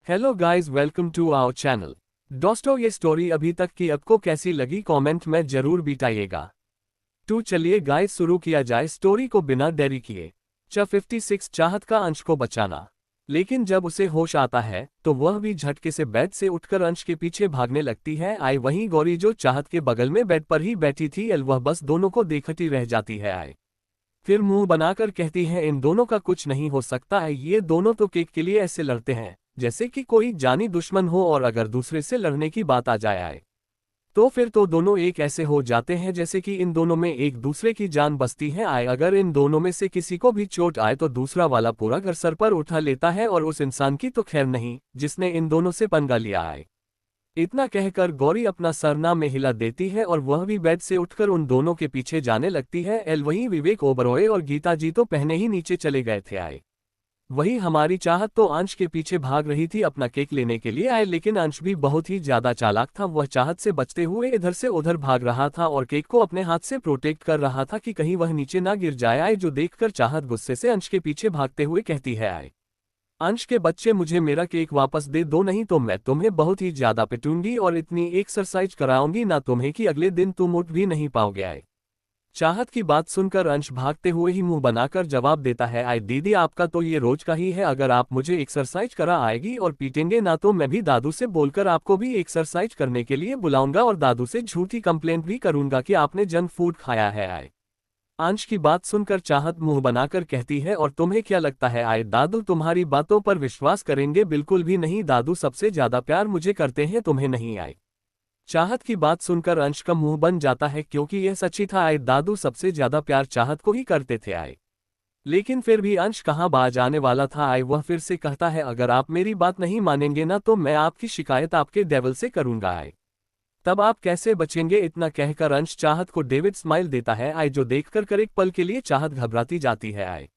Hello guys, welcome to our channel. दोस्तों, ये story अभी तक की आपको कैसी लगी कमेंट में जरूर बताइएगा। तो चलिए गाइस, शुरू किया जाए स्टोरी को बिना देरी किए। 56 चाहत का अंश को बचाना। लेकिन जब उसे होश आता है तो वह भी झटके से बेड से उठकर अंश के पीछे भागने लगती है। वहीं गौरी जो चाहत के बगल में बेड पर ही बैठी थी वह बस दोनों को देखती रह जाती है। फिर मुंह बनाकर कहती है, इन दोनों का कुछ नहीं हो सकता है। ये दोनों तो केक के लिए ऐसे लड़ते हैं जैसे कि कोई जानी दुश्मन हो, और अगर दूसरे से लड़ने की बात आ जाए तो फिर तो दोनों एक ऐसे हो जाते हैं जैसे कि इन दोनों में एक दूसरे की जान बसती है। अगर इन दोनों में से किसी को भी चोट आए तो दूसरा वाला पूरा घर सर पर उठा लेता है, और उस इंसान की तो खैर नहीं जिसने इन दोनों से पंगा लिया है। इतना कहकर गौरी अपना सरना में हिला देती है और वह भी बेड से उठकर उन दोनों के पीछे जाने लगती है। वहीं विवेक ओबरॉय और गीता जी तो पहले ही नीचे चले गए थे। वही हमारी चाहत तो अंश के पीछे भाग रही थी अपना केक लेने के लिए। लेकिन अंश भी बहुत ही ज्यादा चालाक था। वह चाहत से बचते हुए इधर से उधर भाग रहा था और केक को अपने हाथ से प्रोटेक्ट कर रहा था कि कहीं वह नीचे ना गिर जाए। जो देखकर चाहत गुस्से से अंश के पीछे भागते हुए कहती है, अंश के बच्चे, मुझे मेरा केक वापस दे दो, नहीं तो मैं तुम्हें बहुत ही ज्यादा पिटूंगी और इतनी एक्सरसाइज कराऊंगी ना तुम्हें कि अगले दिन तुम उठ भी नहीं पाओगे। चाहत की बात सुनकर अंश भागते हुए ही मुंह बनाकर जवाब देता है, आई दीदी, आपका तो ये रोज का ही है। अगर आप मुझे एक्सरसाइज करा आएगी और पीटेंगे ना तो मैं भी दादू से बोलकर आपको भी एक्सरसाइज करने के लिए बुलाऊंगा और दादू से झूठी कंप्लेंट भी करूंगा कि आपने जंक फूड खाया है। अंश की बात सुनकर चाहत मुंह बनाकर कहती है, और तुम्हें क्या लगता है दादू तुम्हारी बातों पर विश्वास करेंगे? बिल्कुल भी नहीं दादू, सबसे ज्यादा प्यार मुझे करते हैं, तुम्हें नहीं। चाहत की बात सुनकर अंश का मुंह बन जाता है क्योंकि यह सच्ची था। दादू सबसे ज्यादा प्यार चाहत को ही करते थे। लेकिन फिर भी अंश कहाँ बाज आने वाला था। वह फिर से कहता है, अगर आप मेरी बात नहीं मानेंगे ना तो मैं आपकी शिकायत आपके डेविल से करूंगा। तब आप कैसे बचेंगे? इतना कहकर अंश चाहत को डेविड स्माइल देता है। जो देखकर कर एक पल के लिए चाहत घबराती जाती है।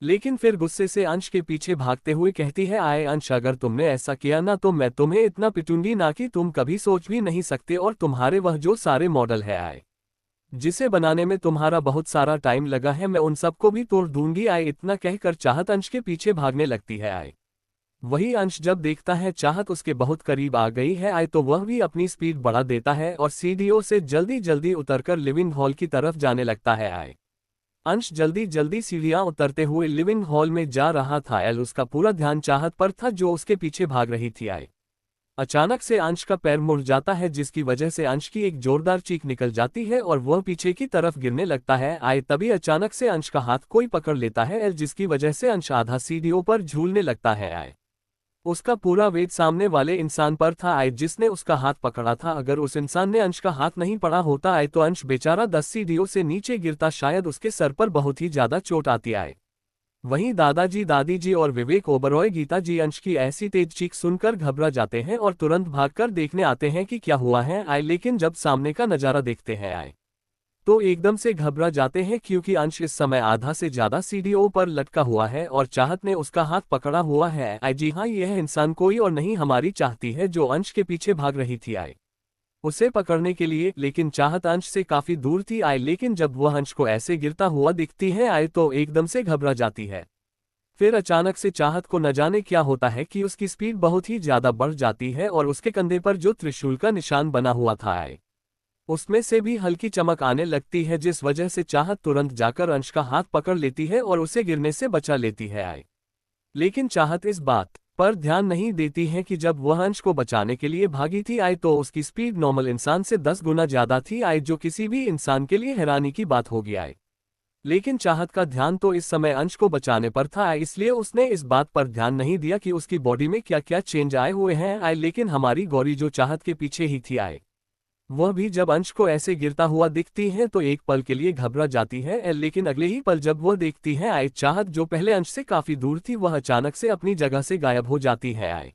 लेकिन फिर गुस्से से अंश के पीछे भागते हुए कहती है, अंश, अगर तुमने ऐसा किया ना तो मैं तुम्हें इतना पिटूंगी ना कि तुम कभी सोच भी नहीं सकते। और तुम्हारे वह जो सारे मॉडल है जिसे बनाने में तुम्हारा बहुत सारा टाइम लगा है, मैं उन सबको भी तोड़ दूंगी। इतना कहकर चाहत अंश के पीछे भागने लगती है। वही अंश जब देखता है चाहत उसके बहुत करीब आ गई है तो वह भी अपनी स्पीड बढ़ा देता है और सीढ़ियों से जल्दी जल्दी उतरकर लिविंग हॉल की तरफ जाने लगता है। अंश जल्दी जल्दी सीढ़ियां उतरते हुए लिविंग हॉल में जा रहा था। उसका पूरा ध्यान चाहत पर था जो उसके पीछे भाग रही थी। अचानक से अंश का पैर मुड़ जाता है जिसकी वजह से अंश की एक जोरदार चीख निकल जाती है और वह पीछे की तरफ गिरने लगता है। तभी अचानक से अंश का हाथ कोई पकड़ लेता है जिसकी वजह से अंश आधा सीढ़ियों पर झूलने लगता है। उसका पूरा वेट सामने वाले इंसान पर था जिसने उसका हाथ पकड़ा था। अगर उस इंसान ने अंश का हाथ नहीं पड़ा होता तो अंश बेचारा 10 सीढ़ियों से नीचे गिरता, शायद उसके सर पर बहुत ही ज्यादा चोट आती। वहीं दादाजी, दादी जी और विवेक ओबरॉय, गीता जी अंश की ऐसी तेज चीख सुनकर घबरा जाते हैं और तुरंत भागकर देखने आते हैं कि क्या हुआ है। लेकिन जब सामने का नजारा देखते हैं तो एकदम से घबरा जाते हैं क्योंकि अंश इस समय आधा से ज्यादा सीढ़ियों पर लटका हुआ है और चाहत ने उसका हाथ पकड़ा हुआ है। जी हाँ, यह इंसान कोई और नहीं हमारी चाहती है जो अंश के पीछे भाग रही थी उसे पकड़ने के लिए। लेकिन चाहत अंश से काफी दूर थी। लेकिन जब वह अंश को ऐसे गिरता हुआ दिखती है तो एकदम से घबरा जाती है। फिर अचानक से चाहत को न जाने क्या होता है कि उसकी स्पीड बहुत ही ज्यादा बढ़ जाती है और उसके कंधे पर जो त्रिशूल का निशान बना हुआ था उसमें से भी हल्की चमक आने लगती है, जिस वजह से चाहत तुरंत जाकर अंश का हाथ पकड़ लेती है और उसे गिरने से बचा लेती है। लेकिन चाहत इस बात पर ध्यान नहीं देती है कि जब वह अंश को बचाने के लिए भागी थी तो उसकी स्पीड नॉर्मल इंसान से 10 गुना ज्यादा थी जो किसी भी इंसान के लिए हैरानी की बात होगी। लेकिन चाहत का ध्यान तो इस समय अंश को बचाने पर था, इसलिए उसने इस बात पर ध्यान नहीं दिया कि उसकी बॉडी में क्या क्या चेंज आए हुए हैं। लेकिन हमारी गौरी जो चाहत के पीछे ही थी वह भी जब अंश को ऐसे गिरता हुआ दिखती है तो एक पल के लिए घबरा जाती है। लेकिन अगले ही पल जब वह देखती है चाहत जो पहले अंश से काफी दूर थी वह अचानक से अपनी जगह से गायब हो जाती है।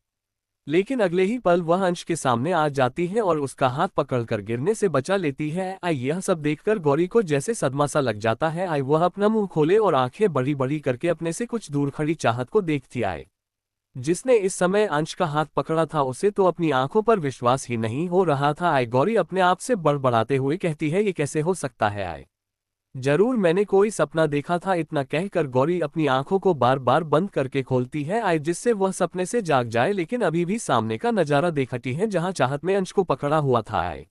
लेकिन अगले ही पल वह अंश के सामने आ जाती है और उसका हाथ पकड़कर गिरने से बचा लेती है। यह सब देखकर गौरी को जैसे सदमा सा लग जाता है। वह अपना मुंह खोले और आंखें बड़ी बड़ी करके अपने से कुछ दूर खड़ी चाहत को देखती जिसने इस समय अंश का हाथ पकड़ा था उसे तो अपनी आंखों पर विश्वास ही नहीं हो रहा था। गौरी अपने आप से बड़बड़ाते हुए कहती है, ये कैसे हो सकता है? जरूर मैंने कोई सपना देखा था, इतना कहकर गौरी अपनी आंखों को बार बार बंद करके खोलती है आए जिससे वह सपने से जाग जाए, लेकिन अभी भी सामने का नजारा देखती है जहां चाहत में अंश को पकड़ा हुआ था आए।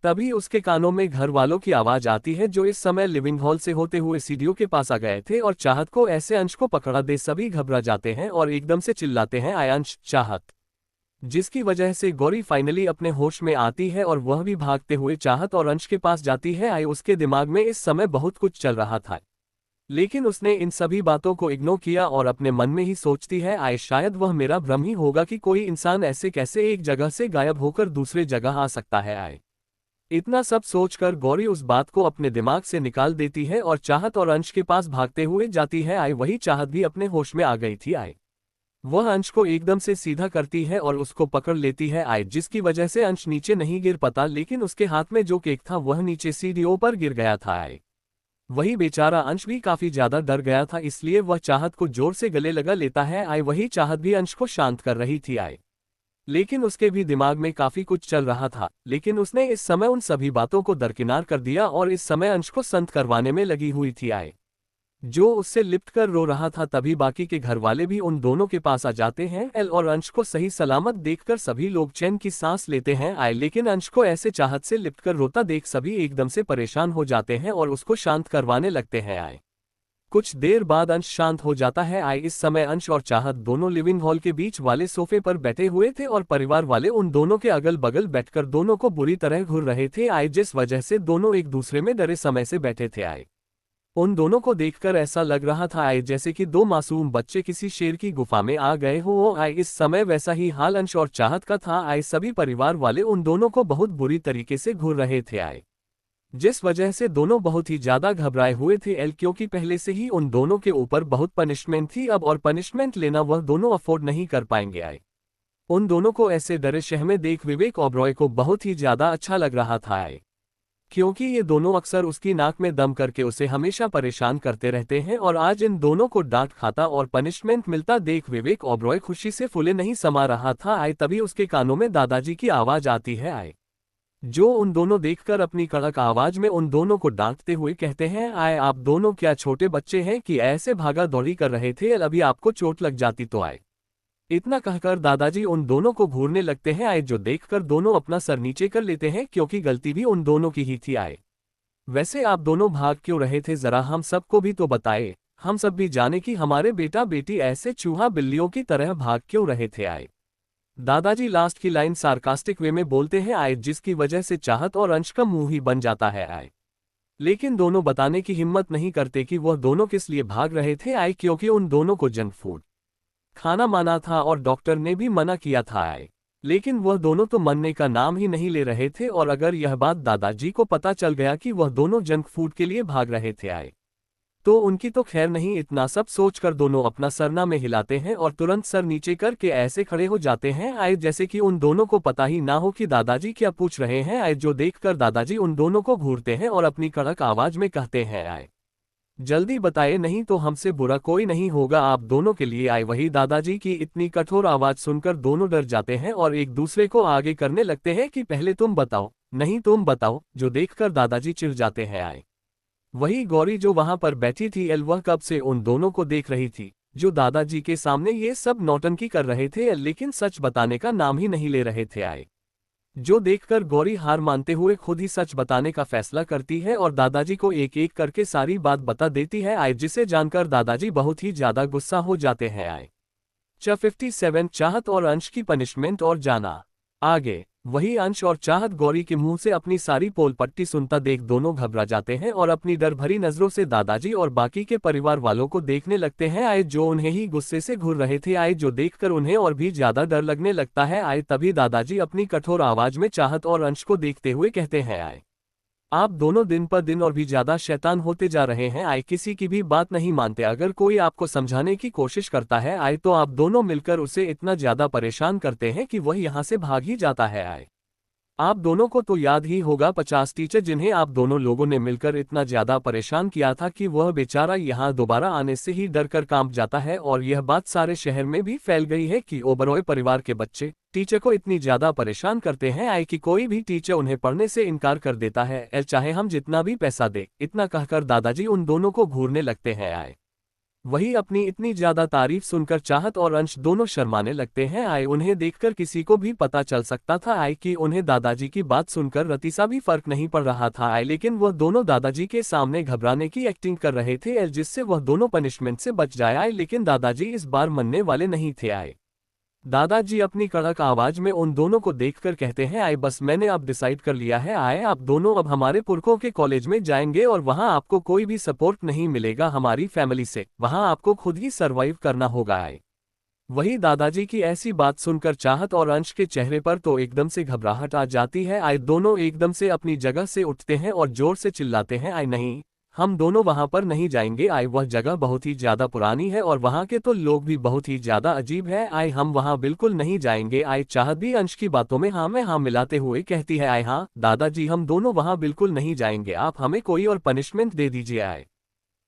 तभी उसके कानों में घर वालों की आवाज आती है जो इस समय लिविंग हॉल से होते हुए सीढ़ियों के पास आ गए थे और चाहत को ऐसे अंश को पकड़ा दे सभी घबरा जाते हैं और एकदम से चिल्लाते हैं, आए अंश, चाहत। जिसकी वजह से गौरी फाइनली अपने होश में आती है और वह भी भागते हुए चाहत और अंश के पास जाती है। आए उसके दिमाग में इस समय बहुत कुछ चल रहा था, लेकिन उसने इन सभी बातों को इग्नोर किया और अपने मन में ही सोचती है, आए शायद वह मेरा भ्रम ही होगा कि कोई इंसान ऐसे कैसे एक जगह से गायब होकर दूसरे जगह आ सकता है। आए इतना सब सोचकर गौरी उस बात को अपने दिमाग से निकाल देती है और चाहत और अंश के पास भागते हुए जाती है। आए वही चाहत भी अपने होश में आ गई थी। आए वह अंश को एकदम से सीधा करती है और उसको पकड़ लेती है आए, जिसकी वजह से अंश नीचे नहीं गिर पाता, लेकिन उसके हाथ में जो केक था वह नीचे सीढ़ियों पर गिर गया था। आए वही बेचारा अंश भी काफी ज्यादा डर गया था, इसलिए वह चाहत को जोर से गले लगा लेता है। आए वही चाहत भी अंश को शांत कर रही थी। आए लेकिन उसके भी दिमाग में काफी कुछ चल रहा था, लेकिन उसने इस समय उन सभी बातों को दरकिनार कर दिया और इस समय अंश को संत करवाने में लगी हुई थी। आए जो उससे लिपट कर रो रहा था, तभी बाकी के घर वाले भी उन दोनों के पास आ जाते हैं। एल और अंश को सही सलामत देखकर सभी लोग चैन की सांस लेते हैं। आए लेकिन अंश को ऐसे चाहत से लिपट कर रोता देख सभी एकदम से परेशान हो जाते हैं और उसको शांत करवाने लगते हैं। आए कुछ देर बाद अंश शांत हो जाता है। आए इस समय अंश और चाहत दोनों लिविंग हॉल के बीच वाले सोफे पर बैठे हुए थे और परिवार वाले उन दोनों के अगल बगल बैठकर दोनों को बुरी तरह घूर रहे थे। आए जिस वजह से दोनों एक दूसरे में डरे समय से बैठे थे। आए उन दोनों को देखकर ऐसा लग रहा था आए जैसे कि दो मासूम बच्चे किसी शेर की गुफा में आ गए हो। आए इस समय वैसा ही हाल अंश और चाहत का था। आए सभी परिवार वाले उन दोनों को बहुत बुरी तरीके से घूर रहे थे। आए जिस वजह से दोनों बहुत ही ज्यादा घबराए हुए थे एल, क्योंकि पहले से ही उन दोनों के ऊपर बहुत पनिशमेंट थी अब, और पनिशमेंट लेना वह दोनों अफोर्ड नहीं कर पाएंगे। आए उन दोनों को ऐसे डरे शहमे देख विवेक ओबरॉय को बहुत ही ज्यादा अच्छा लग रहा था। आए क्योंकि ये दोनों अक्सर उसकी नाक में दम करके उसे हमेशा परेशान करते रहते हैं और आज इन दोनों को डांट खाता और पनिशमेंट मिलता देख विवेक ओबरॉय खुशी से फूले नहीं समा रहा था। आए तभी उसके कानों में दादाजी की आवाज आती है। आए जो उन दोनों देखकर अपनी कड़क आवाज में उन दोनों को डांटते हुए कहते हैं, आए आप दोनों क्या छोटे बच्चे हैं कि ऐसे भागा दौड़ी कर रहे थे, अभी आपको चोट लग जाती तो। आए इतना कहकर दादाजी उन दोनों को घूरने लगते हैं। आए जो देखकर दोनों अपना सर नीचे कर लेते हैं, क्योंकि गलती भी उन दोनों की ही थी। आए वैसे आप दोनों भाग क्यों रहे थे, जरा हम सबको भी तो बताए, हम सब भी जाने कि हमारे बेटा बेटी ऐसे चूहा बिल्लियों की तरह भाग क्यों रहे थे। आए दादाजी लास्ट की लाइन सार्कास्टिक वे में बोलते हैं। आए जिसकी वजह से चाहत और अंश का मुंह ही बन जाता है। आए लेकिन दोनों बताने की हिम्मत नहीं करते कि वह दोनों किस लिए भाग रहे थे। आए क्योंकि उन दोनों को जंक फूड खाना माना था और डॉक्टर ने भी मना किया था। आए लेकिन वह दोनों तो मनने का नाम ही नहीं ले रहे थे, और अगर यह बात दादाजी को पता चल गया कि वह दोनों जंक फूड के लिए भाग रहे थे आए तो उनकी तो खैर नहीं। इतना सब सोचकर दोनों अपना सरना में हिलाते हैं और तुरंत सर नीचे करके ऐसे खड़े हो जाते हैं आए जैसे कि उन दोनों को पता ही ना हो कि दादाजी क्या पूछ रहे हैं। आए जो देखकर दादाजी उन दोनों को घूरते हैं और अपनी कड़क आवाज में कहते हैं, आए जल्दी बताए नहीं तो हमसे बुरा कोई नहीं होगा आप दोनों के लिए। आए वही दादाजी की इतनी कठोर आवाज सुनकर दोनों डर जाते हैं और एक दूसरे को आगे करने लगते हैं कि पहले तुम बताओ, नहीं तुम बताओ। जो देखकर दादाजी चिढ़ जाते हैं। आए वही गौरी जो वहां पर बैठी थी एल, वह कब से उन दोनों को देख रही थी जो दादाजी के सामने ये सब नौटंकी कर रहे थे, लेकिन सच बताने का नाम ही नहीं ले रहे थे। आए जो देखकर गौरी हार मानते हुए खुद ही सच बताने का फैसला करती है और दादाजी को एक एक करके सारी बात बता देती है। आए जिसे जानकर दादाजी बहुत ही ज्यादा गुस्सा हो जाते हैं। आए 57 चाहत और अंश की पनिशमेंट और जाना आगे। वही अंश और चाहत गौरी के मुंह से अपनी सारी पोल पट्टी सुनता देख दोनों घबरा जाते हैं और अपनी डर भरी नजरों से दादाजी और बाकी के परिवार वालों को देखने लगते हैं। आए जो उन्हें ही गुस्से से घूर रहे थे। आए जो देखकर उन्हें और भी ज्यादा डर लगने लगता है। आए तभी दादाजी अपनी कठोर आवाज में चाहत और अंश को देखते हुए कहते हैं, आए आप दोनों दिन पर दिन और भी ज्यादा शैतान होते जा रहे हैं। आए किसी की भी बात नहीं मानते, अगर कोई आपको समझाने की कोशिश करता है आए तो आप दोनों मिलकर उसे इतना ज्यादा परेशान करते हैं कि वह यहां से भाग ही जाता है। आए आप दोनों को तो याद ही होगा 50 टीचर जिन्हें आप दोनों लोगों ने मिलकर इतना ज्यादा परेशान किया था कि वह बेचारा यहाँ दोबारा आने से ही डर कर कांप जाता है, और यह बात सारे शहर में भी फैल गई है कि ओबरॉय परिवार के बच्चे टीचर को इतनी ज्यादा परेशान करते हैं आए कि कोई भी टीचर उन्हें पढ़ने से इनकार कर देता है। एल चाहे हम जितना भी पैसा दे, इतना कहकर दादाजी उन दोनों को घूरने लगते हैं आए। वही अपनी इतनी ज्यादा तारीफ सुनकर चाहत और अंश दोनों शर्माने लगते हैं आए। उन्हें देखकर किसी को भी पता चल सकता था आए कि उन्हें दादाजी की बात सुनकर रतीसा भी फर्क नहीं पड़ रहा था आए, लेकिन वह दोनों दादाजी के सामने घबराने की एक्टिंग कर रहे थे जिससे वह दोनों पनिशमेंट से बच जाए आए, लेकिन दादाजी इस बार मनने वाले नहीं थे आए। दादाजी अपनी कड़क आवाज में उन दोनों को देखकर कहते हैं आए, बस मैंने अब डिसाइड कर लिया है आए, आप दोनों अब हमारे पुरखों के कॉलेज में जाएंगे और वहां आपको कोई भी सपोर्ट नहीं मिलेगा हमारी फैमिली से, वहां आपको खुद ही सरवाइव करना होगा आए। वही दादाजी की ऐसी बात सुनकर चाहत और अंश के चेहरे पर तो एकदम से घबराहट आ जाती है आए। दोनों एकदम से अपनी जगह से उठते हैं और जोर से चिल्लाते हैं आए, नहीं, हम दोनों वहां पर नहीं जाएंगे आए, वह जगह बहुत ही ज्यादा पुरानी है और वहां के तो लोग भी बहुत ही ज्यादा अजीब है आए, हम वहां बिल्कुल नहीं जाएंगे आए। चाहत भी अंश की बातों में हाँ में हाँ मिलाते हुए कहती है आए, हाँ दादाजी हम दोनों वहां बिल्कुल नहीं जाएंगे, आप हमें कोई और पनिशमेंट दे दीजिए आए।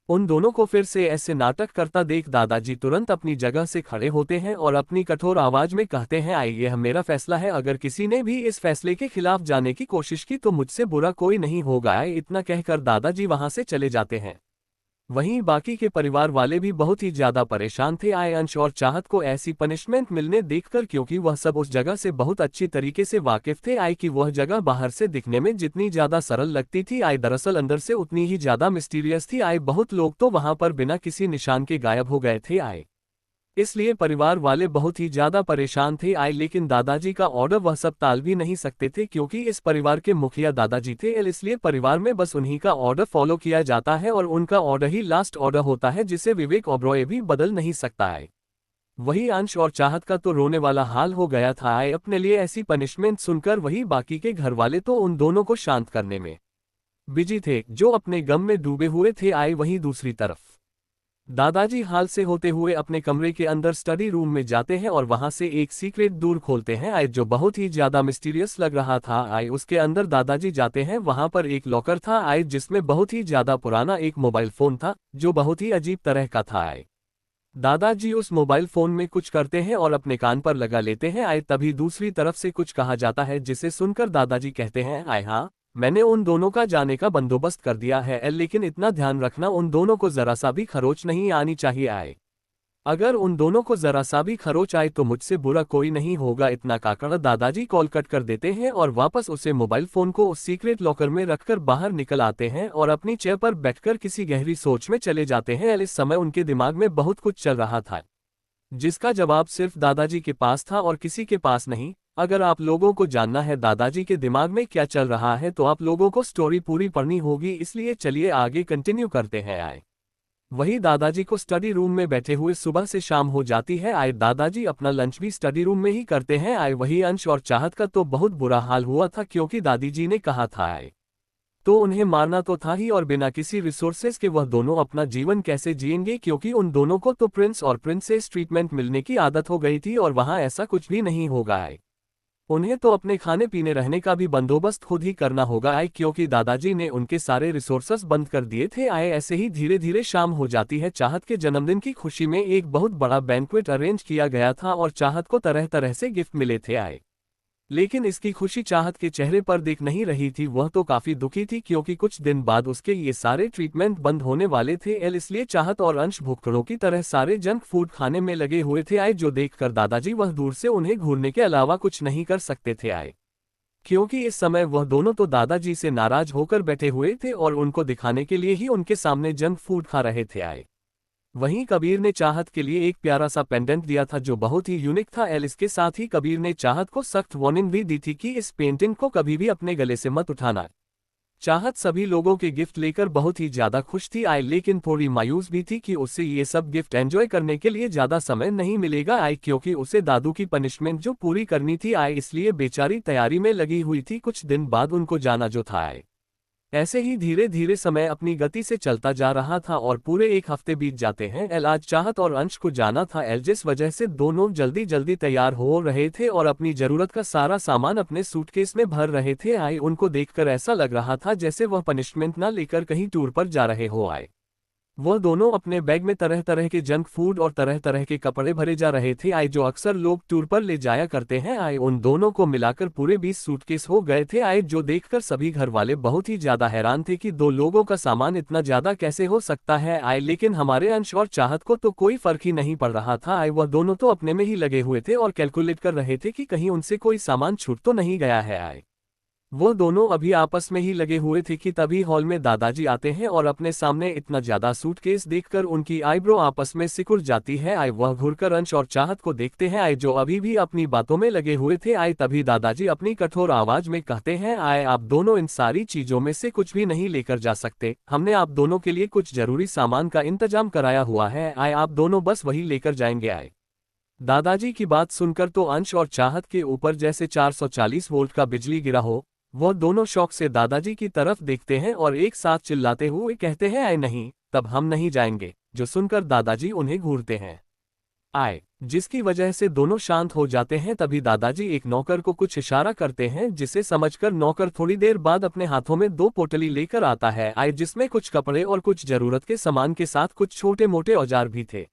उन दोनों को फिर से ऐसे नाटक करता देख दादाजी तुरंत अपनी जगह से खड़े होते हैं और अपनी कठोर आवाज में कहते हैं आए, यह मेरा फैसला है, अगर किसी ने भी इस फैसले के खिलाफ जाने की कोशिश की तो मुझसे बुरा कोई नहीं होगा आए। इतना कहकर दादाजी वहां से चले जाते हैं। वहीं बाकी के परिवार वाले भी बहुत ही ज्यादा परेशान थे आए अंश और चाहत को ऐसी पनिशमेंट मिलने देखकर, क्योंकि वह सब उस जगह से बहुत अच्छी तरीके से वाकिफ थे आए कि वह जगह बाहर से दिखने में जितनी ज्यादा सरल लगती थी आए, दरअसल अंदर से उतनी ही ज्यादा मिस्टीरियस थी आए। बहुत लोग तो वहां पर बिना किसी निशान के गायब हो गए थे आए, इसलिए परिवार वाले बहुत ही ज्यादा परेशान थे आए। लेकिन दादाजी का ऑर्डर वह सब टाल भी नहीं सकते थे, क्योंकि इस परिवार के मुखिया दादाजी थे, इसलिए परिवार में बस उन्हीं का ऑर्डर फॉलो किया जाता है और उनका ऑर्डर ही लास्ट ऑर्डर होता है, जिसे विवेक ओबरॉय भी बदल नहीं सकता है। वही अंश और चाहत का तो रोने वाला हाल हो गया था आए अपने लिए ऐसी पनिशमेंट सुनकर। वही बाकी के घर वाले तो उन दोनों को शांत करने में बिजी थे, जो अपने गम में डूबे हुए थे आए। वहीं दूसरी तरफ दादाजी हाल से होते हुए अपने कमरे के अंदर स्टडी रूम में जाते हैं और वहां से एक सीक्रेट डोर खोलते हैं आए, जो बहुत ही ज्यादा मिस्टीरियस लग रहा था आए। उसके अंदर दादाजी जाते हैं, वहां पर एक लॉकर था आए, जिसमें बहुत ही ज्यादा पुराना एक मोबाइल फोन था, जो बहुत ही अजीब तरह का था आए। दादाजी उस मोबाइल फोन में कुछ करते हैं और अपने कान पर लगा लेते हैं आए। तभी दूसरी तरफ से कुछ कहा जाता है, जिसे सुनकर दादाजी कहते हैं आए, हाँ मैंने उन दोनों का जाने का बंदोबस्त कर दिया है, लेकिन इतना ध्यान रखना उन दोनों को जरा सा भी खरोच नहीं आनी चाहिए आए। अगर उन दोनों को जरा सा भी खरोच आए तो मुझसे बुरा कोई नहीं होगा। इतना कहकर दादाजी कॉल कट कर देते हैं और वापस उसे मोबाइल फोन को उस सीक्रेट लॉकर में रखकर बाहर निकल आते हैं और अपनी चेयर पर बैठकर किसी गहरी सोच में चले जाते हैं। इस समय उनके दिमाग में बहुत कुछ चल रहा था, जिसका जवाब सिर्फ दादाजी के पास था और किसी के पास नहीं। अगर आप लोगों को जानना है दादाजी के दिमाग में क्या चल रहा है तो आप लोगों को स्टोरी पूरी पढ़नी होगी, इसलिए चलिए आगे कंटिन्यू करते हैं आए। वही दादाजी को स्टडी रूम में बैठे हुए सुबह से शाम हो जाती है आए। दादाजी अपना लंच भी स्टडी रूम में ही करते हैं आए। वही अंश और चाहत का तो बहुत बुरा हाल हुआ था, क्योंकि दादी जी ने कहा था आए तो उन्हें मारना तो था ही, और बिना किसी रिसोर्सेज के वह दोनों अपना जीवन कैसे जिएंगे, क्योंकि उन दोनों को तो प्रिंस और प्रिंसेस ट्रीटमेंट मिलने की आदत हो गई थी और वहां ऐसा कुछ भी नहीं होगा आए। उन्हें तो अपने खाने पीने रहने का भी बंदोबस्त खुद ही करना होगा आए, क्योंकि दादाजी ने उनके सारे रिसोर्सेस बंद कर दिए थे आए। ऐसे ही धीरे धीरे शाम हो जाती है। चाहत के जन्मदिन की खुशी में एक बहुत बड़ा बैंक्वेट अरेंज किया गया था और चाहत को तरह तरह से गिफ्ट मिले थे आए, लेकिन इसकी खुशी चाहत के चेहरे पर दिख नहीं रही थी। वह तो काफी दुखी थी, क्योंकि कुछ दिन बाद उसके ये सारे ट्रीटमेंट बंद होने वाले थे। इसलिए चाहत और अंश भुक्कड़ों की तरह सारे जंक फूड खाने में लगे हुए थे आए, जो देखकर दादाजी वह दूर से उन्हें घूरने के अलावा कुछ नहीं कर सकते थे आए, क्योंकि इस समय वह दोनों तो दादाजी से नाराज होकर बैठे हुए थे और उनको दिखाने के लिए ही उनके सामने जंक फूड खा रहे थे आए। वहीं कबीर ने चाहत के लिए एक प्यारा सा पेंडेंट दिया था, जो बहुत ही यूनिक था। इसके साथ ही कबीर ने चाहत को सख्त वार्निंग भी दी थी कि इस पेंटिंग को कभी भी अपने गले से मत उठाना। चाहत सभी लोगों के गिफ्ट लेकर बहुत ही ज्यादा खुश थी आए, लेकिन थोड़ी मायूस भी थी कि उसे ये सब गिफ्ट एंजॉय करने के लिए ज्यादा समय नहीं मिलेगा आए, क्योंकि उसे दादू की पनिशमेंट जो पूरी करनी थी आए, इसलिए बेचारी तैयारी में लगी हुई थी। कुछ दिन बाद उनको जाना जो था आए। ऐसे ही धीरे धीरे समय अपनी गति से चलता जा रहा था और पूरे एक हफ्ते बीत जाते हैं। आज चाहत और अंश को जाना था, जिस वजह से दोनों जल्दी जल्दी तैयार हो रहे थे और अपनी जरूरत का सारा सामान अपने सूटकेस में भर रहे थे आए। उनको देखकर ऐसा लग रहा था जैसे वह पनिशमेंट ना लेकर कहीं टूर पर जा रहे हो आए। वह दोनों अपने बैग में तरह तरह के जंक फूड और तरह तरह के कपड़े भरे जा रहे थे आए, जो अक्सर लोग टूर पर ले जाया करते हैं आए। उन दोनों को मिलाकर पूरे 20 सूटकेस हो गए थे आए, जो देखकर सभी घर वाले बहुत ही ज्यादा हैरान थे कि दो लोगों का सामान इतना ज्यादा कैसे हो सकता है आए। लेकिन हमारे अंश और चाहत को तो कोई फर्क ही नहीं पड़ रहा था आए। वह दोनों तो अपने में ही लगे हुए थे और कैलकुलेट कर रहे थे कि कहीं उनसे कोई सामान छूट तो नहीं गया है आए। वो दोनों अभी आपस में ही लगे हुए थे कि तभी हॉल में दादाजी आते हैं और अपने सामने इतना ज्यादा सूटकेस देखकर उनकी आईब्रो आपस में सिकुड़ जाती है आए। वह घुरकर अंश और चाहत को देखते हैं आए, जो अभी भी अपनी बातों में लगे हुए थे आए। तभी दादाजी अपनी कठोर आवाज में कहते हैं आए, आप दोनों इन सारी चीजों में से कुछ भी नहीं लेकर जा सकते। हमने आप दोनों के लिए कुछ जरूरी सामान का इंतजाम कराया हुआ है आए, आप दोनों बस वही लेकर जाएंगे आए। दादाजी की बात सुनकर तो अंश और चाहत के ऊपर जैसे 440 वोल्ट का बिजली गिरा हो। वह दोनों शौक से दादाजी की तरफ देखते हैं और एक साथ चिल्लाते हुए कहते हैं आए नहीं, तब हम नहीं जाएंगे। जो सुनकर दादाजी उन्हें घूरते हैं आए, जिसकी वजह से दोनों शांत हो जाते हैं। तभी दादाजी एक नौकर को कुछ इशारा करते हैं, जिसे समझकर नौकर थोड़ी देर बाद अपने हाथों में 2 पोटली लेकर आता है आए, जिसमें कुछ कपड़े और कुछ जरूरत के सामान के साथ कुछ छोटे मोटे औजार भी थे,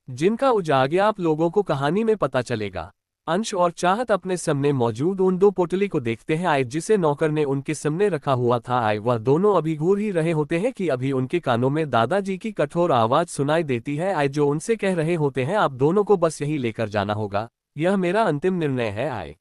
जिनका उजागे आप लोगों को कहानी में पता चलेगा। अंश और चाहत अपने सामने मौजूद उन 2 पोटली को देखते हैं आए, जिसे नौकर ने उनके सामने रखा हुआ था आए। वह दोनों अभी घूर ही रहे होते हैं कि अभी उनके कानों में दादाजी की कठोर आवाज सुनाई देती है आए, जो उनसे कह रहे होते हैं आप दोनों को बस यही लेकर जाना होगा, यह मेरा अंतिम निर्णय है आए।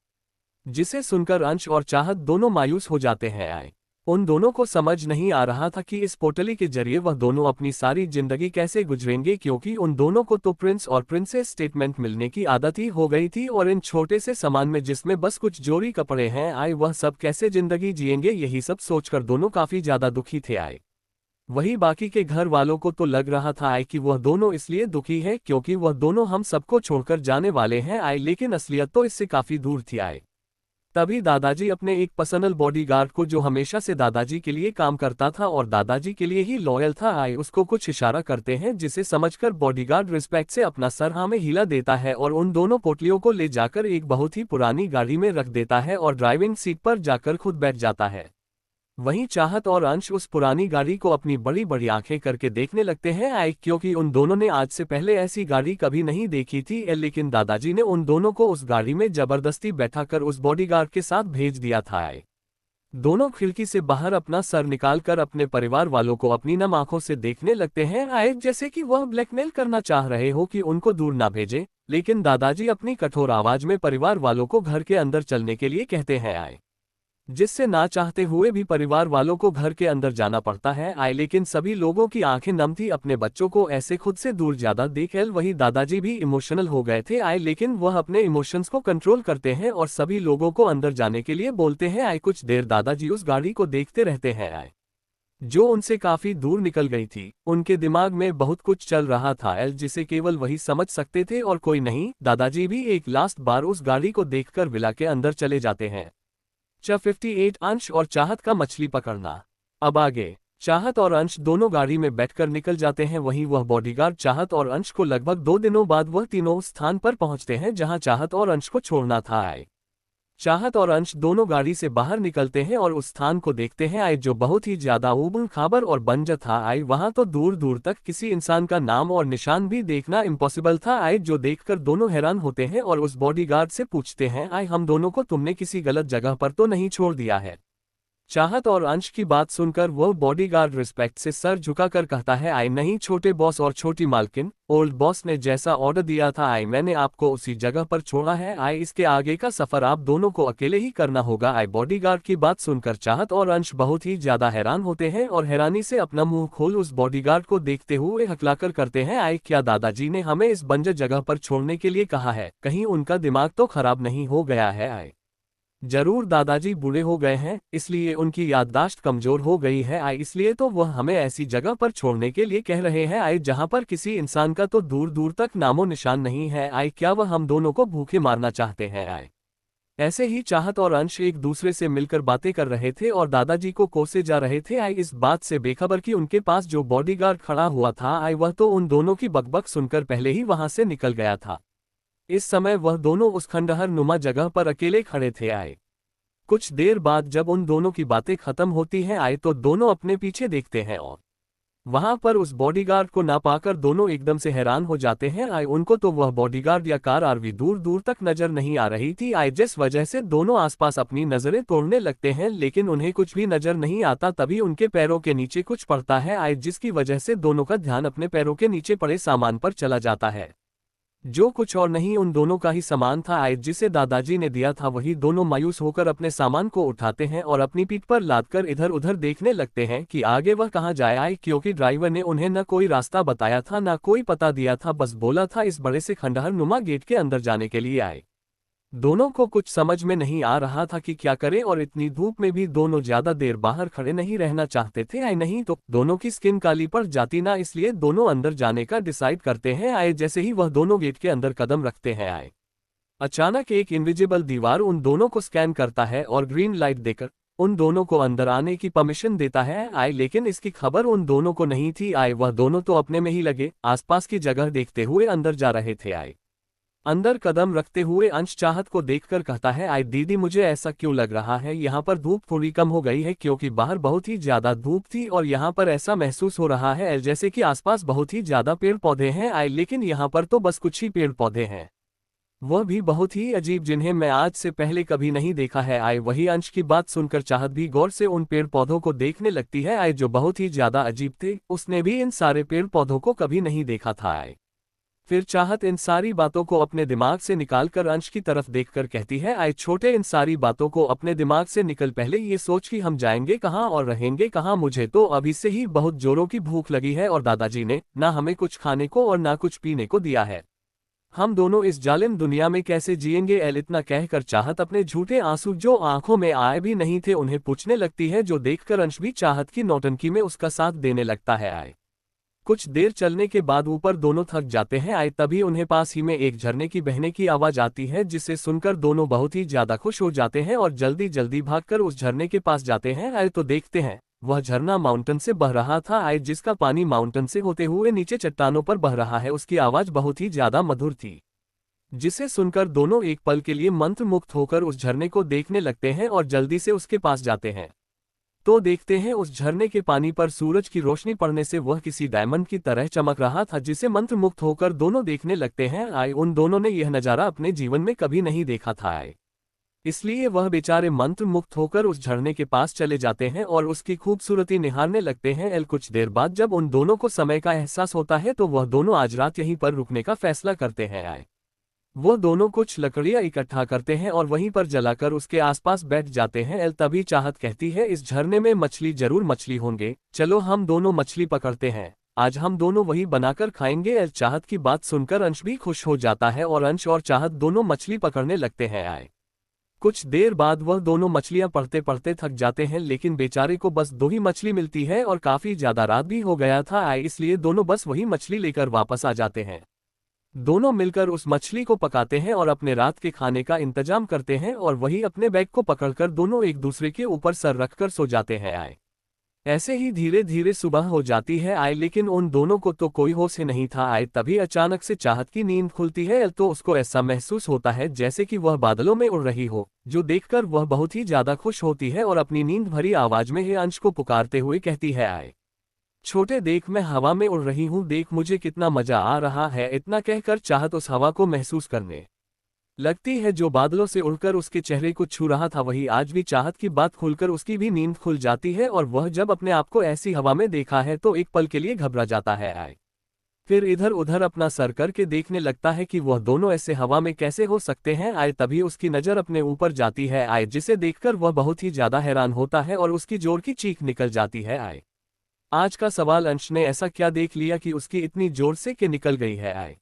जिसे सुनकर अंश और चाहत दोनों मायूस हो जाते हैं आए। उन दोनों को समझ नहीं आ रहा था कि इस पोटली के जरिए वह दोनों अपनी सारी जिंदगी कैसे गुजरेंगे, क्योंकि उन दोनों को तो प्रिंस और प्रिंसेस स्टेटमेंट मिलने की आदत ही हो गई थी, और इन छोटे से सामान में जिसमें बस कुछ जोड़ी कपड़े हैं आए, वह सब कैसे जिंदगी जिएंगे, यही सब सोचकर दोनों काफी ज्यादा दुखी थे आए। वही बाकी के घर वालों को तो लग रहा था आए कि वह दोनों इसलिए दुखी है क्योंकि वह दोनों हम सबको छोड़कर जाने वाले हैं आए, लेकिन असलियत तो इससे काफी दूर थी आए। तभी दादाजी अपने एक पर्सनल बॉडीगार्ड को, जो हमेशा से दादाजी के लिए काम करता था और दादाजी के लिए ही लॉयल था आए, उसको कुछ इशारा करते हैं, जिसे समझकर बॉडीगार्ड रिस्पेक्ट से अपना सर हाँ में हिला देता है और उन दोनों पोटलियों को ले जाकर एक बहुत ही पुरानी गाड़ी में रख देता है और ड्राइविंग सीट पर जाकर खुद बैठ जाता है। वहीं चाहत और अंश उस पुरानी गाड़ी को अपनी बड़ी बड़ी आंखें करके देखने लगते हैं आए, क्योंकि उन दोनों ने आज से पहले ऐसी गाड़ी कभी नहीं देखी थी। लेकिन दादाजी ने उन दोनों को उस गाड़ी में जबरदस्ती बैठाकर उस बॉडीगार्ड के साथ भेज दिया था आए। दोनों खिड़की से बाहर अपना सर निकालकर अपने परिवार वालों को अपनी नम आंखों से देखने लगते हैं आए, जैसे कि वह ब्लैकमेल करना चाह रहे हो कि उनको दूर ना भेजे। लेकिन दादाजी अपनी कठोर आवाज में परिवार वालों को घर के अंदर चलने के लिए कहते हैं आए, जिससे ना चाहते हुए भी परिवार वालों को घर के अंदर जाना पड़ता है आए। लेकिन सभी लोगों की आंखें नम थी अपने बच्चों को ऐसे खुद से दूर ज्यादा देख। वही दादाजी भी इमोशनल हो गए थे आए, लेकिन वह अपने इमोशंस को कंट्रोल करते हैं और सभी लोगों को अंदर जाने के लिए बोलते हैं आए। कुछ देर दादाजी उस गाड़ी को देखते रहते हैं आए, जो उनसे काफी दूर निकल गई थी। उनके दिमाग में बहुत कुछ चल रहा था जिसे केवल वही समझ सकते थे और कोई नहीं। दादाजी भी एक लास्ट बार उस गाड़ी को देखकर विला के अंदर चले जाते हैं। 58 अंश और चाहत का मछली पकड़ना। अब आगे चाहत और अंश दोनों गाड़ी में बैठकर निकल जाते हैं। वहीं वह बॉडीगार्ड चाहत और अंश को लगभग 2 दिनों बाद वह तीनों उस स्थान पर पहुंचते हैं जहां चाहत और अंश को छोड़ना था आए। चाहत और अंश दोनों गाड़ी से बाहर निकलते हैं और उस स्थान को देखते हैं आए, जो बहुत ही ज्यादा ऊबड़ खाबड़ और बंजर था आए। वहां तो दूर दूर तक किसी इंसान का नाम और निशान भी देखना इम्पॉसिबल था आए, जो देखकर दोनों हैरान होते हैं और उस बॉडीगार्ड से पूछते हैं आए, हम दोनों को तुमने किसी गलत जगह पर तो नहीं छोड़ दिया है। चाहत और अंश की बात सुनकर वह बॉडीगार्ड रिस्पेक्ट से सर झुकाकर कहता है आए, नहीं छोटे बॉस और छोटी मालकिन, ओल्ड बॉस ने जैसा ऑर्डर दिया था आए, मैंने आपको उसी जगह पर छोड़ा है आए। इसके आगे का सफर आप दोनों को अकेले ही करना होगा आए। बॉडीगार्ड की बात सुनकर चाहत और अंश बहुत ही ज्यादा हैरान होते हैं और हैरानी से अपना मुंह खोल उस बॉडीगार्ड को देखते हुए हकलाकर करते हैं आए, क्या दादाजी ने हमें इस बंजर जगह पर छोड़ने के लिए कहा है? कहीं उनका दिमाग तो खराब नहीं हो गया है आए? जरूर दादाजी बूढ़े हो गए हैं, इसलिए उनकी याददाश्त कमजोर हो गई है आए, इसलिए तो वह हमें ऐसी जगह पर छोड़ने के लिए कह रहे हैं आए जहां पर किसी इंसान का तो दूर दूर तक नामो निशान नहीं है आए। क्या वह हम दोनों को भूखे मारना चाहते हैं आए? ऐसे ही चाहत और अंश एक दूसरे से मिलकर बातें कर रहे थे और दादाजी को कोसे जा रहे थे आए, इस बात से बेखबर कि उनके पास जो बॉडीगार्ड खड़ा हुआ था आए, वह तो उन दोनों की बकबक सुनकर पहले ही वहां से निकल गया था। इस समय वह दोनों उस खंडहर नुमा जगह पर अकेले खड़े थे आए। कुछ देर बाद जब उन दोनों की बातें खत्म होती हैं आए, तो दोनों अपने पीछे देखते हैं और वहां पर उस बॉडीगार्ड को ना पाकर दोनों एकदम से हैरान हो जाते हैं। उनको तो वह बॉडीगार्ड या कार आरवी दूर दूर तक नजर नहीं आ रही थी। जिस वजह से दोनों आसपास अपनी नजरें तोड़ने लगते हैं, लेकिन उन्हें कुछ भी नजर नहीं आता। तभी उनके पैरों के नीचे कुछ पड़ता है, जिसकी वजह से दोनों का ध्यान अपने पैरों के नीचे पड़े सामान पर चला जाता है, जो कुछ और नहीं उन दोनों का ही सामान था। जिसे दादाजी ने दिया था। वही दोनों मायूस होकर अपने सामान को उठाते हैं और अपनी पीठ पर लादकर इधर उधर देखने लगते हैं कि आगे वह कहाँ जाए, क्योंकि ड्राइवर ने उन्हें न कोई रास्ता बताया था, न कोई पता दिया था। बस बोला था इस बड़े से खंडहर नुमा गेट के अंदर जाने के लिए आए। दोनों को कुछ समझ में नहीं आ रहा था कि क्या करें, और इतनी धूप में भी दोनों ज्यादा देर बाहर खड़े नहीं रहना चाहते थे। नहीं तो दोनों की स्किन काली पड़ जाती ना, इसलिए दोनों अंदर जाने का डिसाइड करते हैं। जैसे ही वह दोनों गेट के अंदर कदम रखते हैं, अचानक एक इनविजिबल दीवार उन दोनों को स्कैन करता है और ग्रीन लाइट देकर उन दोनों को अंदर आने की परमिशन देता है। लेकिन इसकी खबर उन दोनों को नहीं थी। वह दोनों तो अपने में ही लगे आसपास की जगह देखते हुए अंदर जा रहे थे। अंदर कदम रखते हुए अंश चाहत को देखकर कहता है, दीदी मुझे ऐसा क्यों लग रहा है, यहाँ पर धूप थोड़ी कम हो गई है, क्योंकि बाहर बहुत ही ज्यादा धूप थी और यहाँ पर ऐसा महसूस हो रहा है जैसे कि आसपास बहुत ही ज्यादा पेड़ पौधे हैं। लेकिन यहाँ पर तो बस कुछ ही पेड़ पौधे हैं, वह भी बहुत ही अजीब, जिन्हें मैं आज से पहले कभी नहीं देखा है। वही अंश की बात सुनकर चाहत भी गौर से उन पेड़ पौधों को देखने लगती है, जो बहुत ही ज्यादा अजीब थे। उसने भी इन सारे पेड़ पौधों को कभी नहीं देखा था। फिर चाहत इन सारी बातों को अपने दिमाग से निकालकर अंश की तरफ देखकर कहती है, छोटे इन सारी बातों को अपने दिमाग से निकल, पहले ये सोच कि हम जाएंगे कहाँ और रहेंगे कहाँ। मुझे तो अभी से ही बहुत जोरों की भूख लगी है और दादाजी ने ना हमें कुछ खाने को और ना कुछ पीने को दिया है। हम दोनों इस जालिम दुनिया में कैसे जिएंगे। इतना कहकर चाहत अपने झूठे आंसू जो आंखों में आए भी नहीं थे उन्हें पूछने लगती है, जो देखकर अंश भी चाहत की नौटंकी में उसका साथ देने लगता है। कुछ देर चलने के बाद ऊपर दोनों थक जाते हैं। तभी उन्हें पास ही में एक झरने की बहने की आवाज आती है, जिसे सुनकर दोनों बहुत ही ज्यादा खुश हो जाते हैं और जल्दी जल्दी भागकर उस झरने के पास जाते हैं। तो देखते हैं वह झरना माउंटेन से बह रहा था। जिसका पानी माउंटेन से होते हुए नीचे चट्टानों पर बह रहा है। उसकी आवाज बहुत ही ज्यादा मधुर थी, जिसे सुनकर दोनों एक पल के लिए मंत्रमुग्ध होकर उस झरने को देखने लगते हैं और जल्दी से उसके पास जाते हैं। तो देखते हैं उस झरने के पानी पर सूरज की रोशनी पड़ने से वह किसी डायमंड की तरह चमक रहा था, जिसे मंत्रमुग्ध होकर दोनों देखने लगते हैं। उन दोनों ने यह नज़ारा अपने जीवन में कभी नहीं देखा था। इसलिए वह बेचारे मंत्रमुग्ध होकर उस झरने के पास चले जाते हैं और उसकी खूबसूरती निहारने लगते हैं। कुछ देर बाद जब उन दोनों को समय का एहसास होता है तो वह दोनों आज रात यहीं पर रुकने का फैसला करते हैं। वो दोनों कुछ लकड़ियां इकट्ठा करते हैं और वहीं पर जलाकर उसके आसपास बैठ जाते हैं। तभी चाहत कहती है, इस झरने में मछली होंगे, चलो हम दोनों मछली पकड़ते हैं, आज हम दोनों वही बनाकर खाएंगे। चाहत की बात सुनकर अंश भी खुश हो जाता है और अंश और चाहत दोनों मछली पकड़ने लगते हैं। कुछ देर बाद वह दोनों मछलियां पढ़ते पढ़ते थक जाते हैं, लेकिन बेचारे को बस 2 ही मछली मिलती है और काफी ज्यादा रात भी हो गया था, इसलिए दोनों बस वही मछली लेकर वापस आ जाते हैं। दोनों मिलकर उस मछली को पकाते हैं और अपने रात के खाने का इंतजाम करते हैं और वही अपने बैग को पकड़कर दोनों एक दूसरे के ऊपर सर रखकर सो जाते हैं। ऐसे ही धीरे धीरे सुबह हो जाती है। लेकिन उन दोनों को तो कोई होश ही नहीं था। तभी अचानक से चाहत की नींद खुलती है, तो उसको ऐसा महसूस होता है जैसे कि वह बादलों में उड़ रही हो, जो देखकर वह बहुत ही ज्यादा खुश होती है और अपनी नींद भरी आवाज में अंश को पुकारते हुए कहती है, छोटे देख मैं हवा में उड़ रही हूँ, देख मुझे कितना मजा आ रहा है। इतना कहकर चाहत उस हवा को महसूस करने लगती है जो बादलों से उड़कर उसके चेहरे को छू रहा था। वही आज भी चाहत की बात खुलकर उसकी भी नींद खुल जाती है और वह जब अपने आप को ऐसी हवा में देखा है तो एक पल के लिए घबरा जाता है। फिर इधर उधर अपना सर करके देखने लगता है कि वह दोनों ऐसे हवा में कैसे हो सकते हैं। तभी उसकी नज़र अपने ऊपर जाती है, जिसे देखकर वह बहुत ही ज्यादा हैरान होता है और उसकी जोर की चीख निकल जाती है। आज का सवाल, अंश ने ऐसा क्या देख लिया कि उसकी इतनी जोर से के निकल गई है।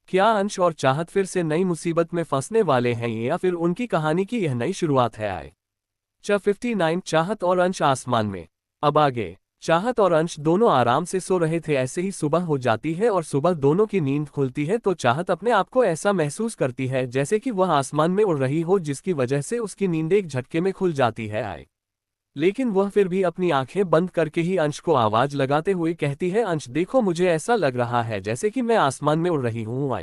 क्या अंश और चाहत फिर से नई मुसीबत में फंसने वाले हैं या फिर उनकी कहानी की यह नई शुरुआत है। चैप्टर 59 चाहत और अंश आसमान में। अब आगे चाहत और अंश दोनों आराम से सो रहे थे। ऐसे ही सुबह हो जाती है और सुबह दोनों की नींद खुलती है तो चाहत अपने आप को ऐसा महसूस करती है जैसे कि वह आसमान में उड़ रही हो, जिसकी वजह से उसकी नींद एक झटके में खुल जाती है। लेकिन वह फिर भी अपनी आंखें बंद करके ही अंश को आवाज लगाते हुए कहती है, अंश देखो मुझे ऐसा लग रहा है जैसे कि मैं आसमान में उड़ रही हूँ।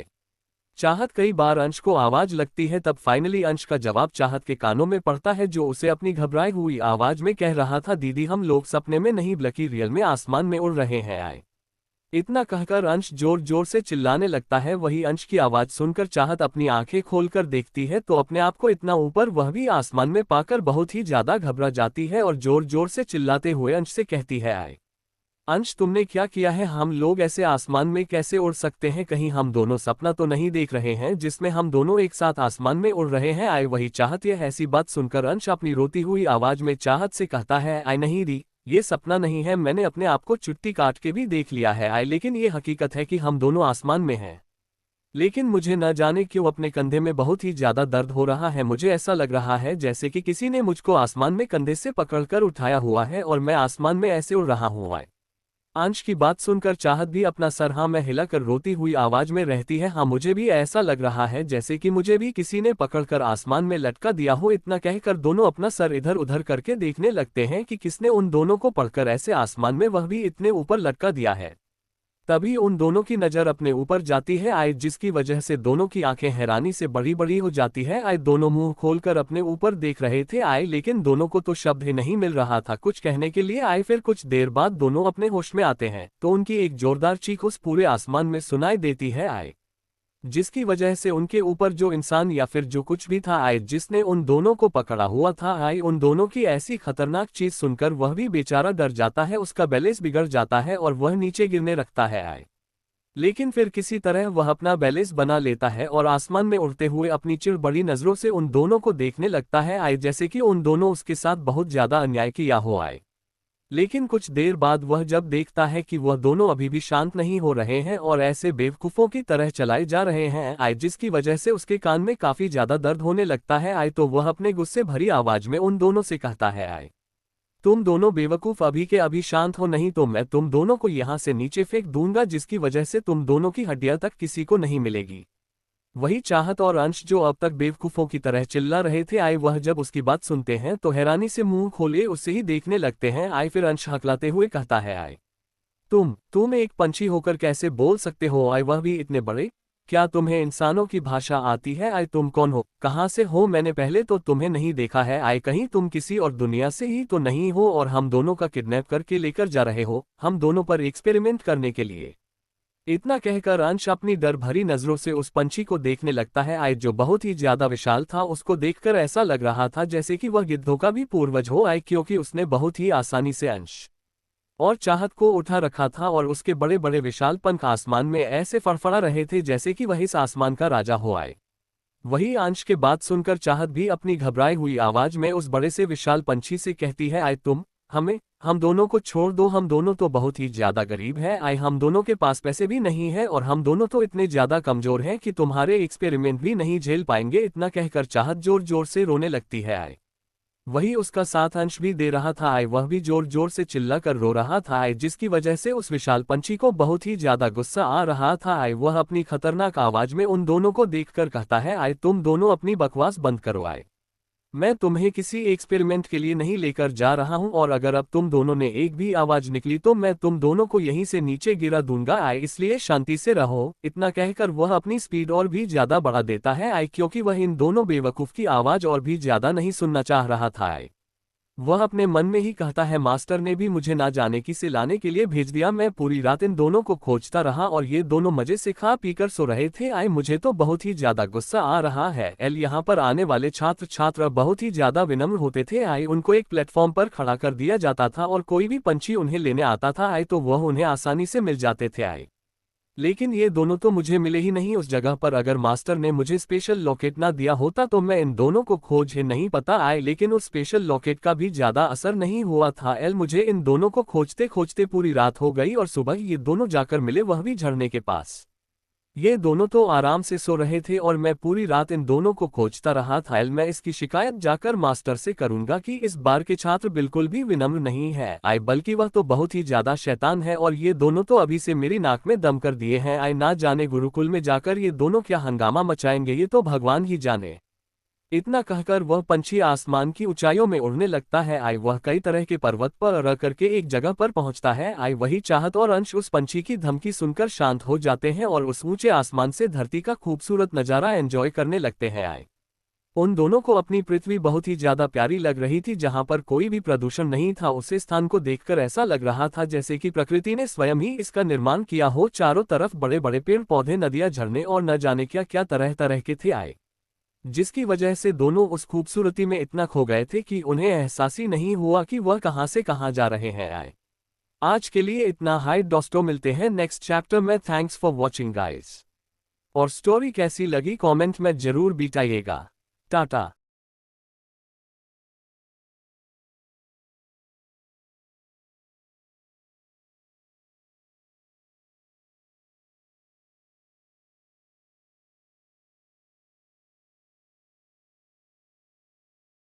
चाहत कई बार अंश को आवाज लगती है, तब फाइनली अंश का जवाब चाहत के कानों में पड़ता है, जो उसे अपनी घबराई हुई आवाज में कह रहा था, दीदी हम लोग सपने में नहीं बल्कि रियल में आसमान में उड़ रहे हैं आए। इतना कहकर अंश जोर जोर से चिल्लाने लगता है। वही अंश की आवाज सुनकर चाहत अपनी आंखें खोलकर देखती है तो अपने आप को इतना ऊपर, वह भी आसमान में पाकर बहुत ही ज्यादा घबरा जाती है और जोर जोर से चिल्लाते हुए अंश से कहती है, आए अंश तुमने क्या किया है, हम लोग ऐसे आसमान में कैसे उड़ सकते हैं, कहीं हम दोनों सपना तो नहीं देख रहे हैं जिसमें हम दोनों एक साथ आसमान में उड़ रहे हैं आए। वही चाहत यह ऐसी बात सुनकर अंश अपनी रोती हुई आवाज में चाहत से कहता है, आए नहीं दी, ये सपना नहीं है, मैंने अपने आप को चुट्टी काट के भी देख लिया है आए, लेकिन ये हकीकत है कि हम दोनों आसमान में हैं। लेकिन मुझे न जाने क्यों अपने कंधे में बहुत ही ज्यादा दर्द हो रहा है, मुझे ऐसा लग रहा है जैसे कि किसी ने मुझको आसमान में कंधे से पकड़कर उठाया हुआ है और मैं आसमान में ऐसे उड़ रहा हूँ आए। अंश की बात सुनकर चाहत भी अपना सर हाँ में हिलाकर रोती हुई आवाज में रहती है, हाँ मुझे भी ऐसा लग रहा है जैसे कि मुझे भी किसी ने पकड़कर आसमान में लटका दिया हो। इतना कहकर दोनों अपना सर इधर उधर करके देखने लगते हैं कि किसने उन दोनों को पकड़कर ऐसे आसमान में वह भी इतने ऊपर लटका दिया है। तभी उन दोनों की नजर अपने ऊपर जाती है आए, जिसकी वजह से दोनों की आंखें हैरानी से बड़ी बड़ी हो जाती है आए। दोनों मुंह खोलकर अपने ऊपर देख रहे थे आए, लेकिन दोनों को तो शब्द ही नहीं मिल रहा था कुछ कहने के लिए आए। फिर कुछ देर बाद दोनों अपने होश में आते हैं तो उनकी एक जोरदार चीख उस पूरे आसमान में सुनाई देती है आए, जिसकी वजह से उनके ऊपर जो इंसान या फिर जो कुछ भी था आए जिसने उन दोनों को पकड़ा हुआ था आए, उन दोनों की ऐसी खतरनाक चीज सुनकर वह भी बेचारा डर जाता है, उसका बैलेंस बिगड़ जाता है और वह नीचे गिरने लगता है आए। लेकिन फिर किसी तरह वह अपना बैलेंस बना लेता है और आसमान में उड़ते हुए अपनी चिड़ बड़ी नजरों से उन दोनों को देखने लगता है आए, जैसे कि उन दोनों उसके साथ बहुत ज्यादा अन्याय किया हो आए। लेकिन कुछ देर बाद वह जब देखता है कि वह दोनों अभी भी शांत नहीं हो रहे हैं और ऐसे बेवकूफों की तरह चलाए जा रहे हैं आए, जिसकी वजह से उसके कान में काफी ज्यादा दर्द होने लगता है आए, तो वह अपने गुस्से भरी आवाज में उन दोनों से कहता है, आए तुम दोनों बेवकूफ अभी के अभी शांत हो, नहीं तो मैं तुम दोनों को यहाँ से नीचे फेंक दूंगा, जिसकी वजह से तुम दोनों की हड्डियां तक किसी को नहीं मिलेगी। वही चाहत और अंश जो अब तक बेवकूफों की तरह चिल्ला रहे थे आए, वह जब उसकी बात सुनते हैं तो हैरानी से मुंह खोले उसे ही देखने लगते हैं आए। फिर अंश हकलाते हुए कहता है, आए तुम एक पंछी होकर कैसे बोल सकते हो आए, वह भी इतने बड़े, क्या तुम्हें इंसानों की भाषा आती है आए, तुम कौन हो, कहाँ से हो, मैंने पहले तो तुम्हें नहीं देखा है आए, कहीं तुम किसी और दुनिया से ही तो नहीं हो और हम दोनों का किडनैप करके लेकर जा रहे हो हम दोनों पर एक्सपेरिमेंट करने के लिए। इतना कहकर अंश अपनी डर भरी नजरों से उस पंछी को देखने लगता है आए, जो बहुत ही ज्यादा विशाल था। उसको देखकर ऐसा लग रहा था जैसे कि वह गिद्धों का भी पूर्वज हो आए, क्योंकि उसने बहुत ही आसानी से अंश और चाहत को उठा रखा था और उसके बड़े बड़े विशाल पंख आसमान में ऐसे फड़फड़ा रहे थे जैसे कि वह इस आसमान का राजा हो आए। वही अंश के बात सुनकर चाहत भी अपनी घबराई हुई आवाज में उस बड़े से विशाल पंछी से कहती है, आए हम दोनों को छोड़ दो, हम दोनों तो बहुत ही ज्यादा गरीब हैं आए, हम दोनों के पास पैसे भी नहीं है और हम दोनों तो इतने ज्यादा कमजोर हैं कि तुम्हारे एक्सपेरिमेंट भी नहीं झेल पाएंगे। इतना कहकर चाहत जोर जोर से रोने लगती है आए। वही उसका साथ अंश भी दे रहा था आए, वह भी जोर जोर से चिल्ला कर रो रहा था आए, जिसकी वजह से उस विशाल पंछी को बहुत ही ज्यादा गुस्सा आ रहा था आए। वह अपनी खतरनाक आवाज में उन दोनों को देखकर कहता है, आए तुम दोनों अपनी बकवास बंद करो आए, मैं तुम्हें किसी एक्सपेरिमेंट के लिए नहीं लेकर जा रहा हूं और अगर अब तुम दोनों ने एक भी आवाज निकली तो मैं तुम दोनों को यहीं से नीचे गिरा दूंगा आए, इसलिए शांति से रहो। इतना कहकर वह अपनी स्पीड और भी ज्यादा बढ़ा देता है आए, क्योंकि वह इन दोनों बेवकूफ की आवाज और भी ज्यादा नहीं सुनना चाह रहा था आए। वह अपने मन में ही कहता है, मास्टर ने भी मुझे ना जाने किसे लाने के लिए भेज दिया, मैं पूरी रात इन दोनों को खोजता रहा और ये दोनों मजे से खा पीकर सो रहे थे आए, मुझे तो बहुत ही ज्यादा गुस्सा आ रहा है। यहाँ पर आने वाले छात्र छात्रा बहुत ही ज्यादा विनम्र होते थे आए, उनको एक प्लेटफॉर्म पर खड़ा कर दिया जाता था और कोई भी पंछी उन्हें लेने आता था आए तो वह उन्हें आसानी से मिल जाते थे आए। लेकिन ये दोनों तो मुझे मिले ही नहीं उस जगह पर, अगर मास्टर ने मुझे स्पेशल लॉकेट ना दिया होता तो मैं इन दोनों को खोज ही नहीं पता आए, लेकिन उस स्पेशल लॉकेट का भी ज्यादा असर नहीं हुआ था। मुझे इन दोनों को खोजते खोजते पूरी रात हो गई और सुबह ये दोनों जाकर मिले, वह भी झरने के पास। ये दोनों तो आराम से सो रहे थे और मैं पूरी रात इन दोनों को खोजता रहा था। मैं इसकी शिकायत जाकर मास्टर से करूंगा कि इस बार के छात्र बिल्कुल भी विनम्र नहीं है आए, बल्कि वह तो बहुत ही ज्यादा शैतान है और ये दोनों तो अभी से मेरी नाक में दम कर दिए हैं आए, ना जाने गुरुकुल में जाकर ये दोनों क्या हंगामा मचाएंगे, ये तो भगवान ही जाने। इतना कहकर वह पंछी आसमान की ऊंचाइयों में उड़ने लगता है। आई वह कई तरह के पर्वत पर रह करके एक जगह पर पहुंचता है। आई वही चाहत और अंश उस पंछी की धमकी सुनकर शांत हो जाते हैं और उस ऊंचे आसमान से धरती का खूबसूरत नजारा एंजॉय करने लगते हैं। आई उन दोनों को अपनी पृथ्वी बहुत ही ज्यादा प्यारी लग रही थी, जहां पर कोई भी प्रदूषण नहीं था। उसे स्थान को देखकर ऐसा लग रहा था जैसे कि प्रकृति ने स्वयं ही इसका निर्माण किया हो। चारों तरफ बड़े बड़े पेड़ पौधे, नदियां, झरने और न जाने क्या क्या तरह तरह के थे। आए जिसकी वजह से दोनों उस खूबसूरती में इतना खो गए थे कि उन्हें एहसास ही नहीं हुआ कि वह कहां से कहां जा रहे हैं। आए आज के लिए इतना। हाय दोस्तों, मिलते हैं नेक्स्ट चैप्टर में। Thanks for watching guys. और स्टोरी कैसी लगी कमेंट में जरूर बताइएगा। टाटा।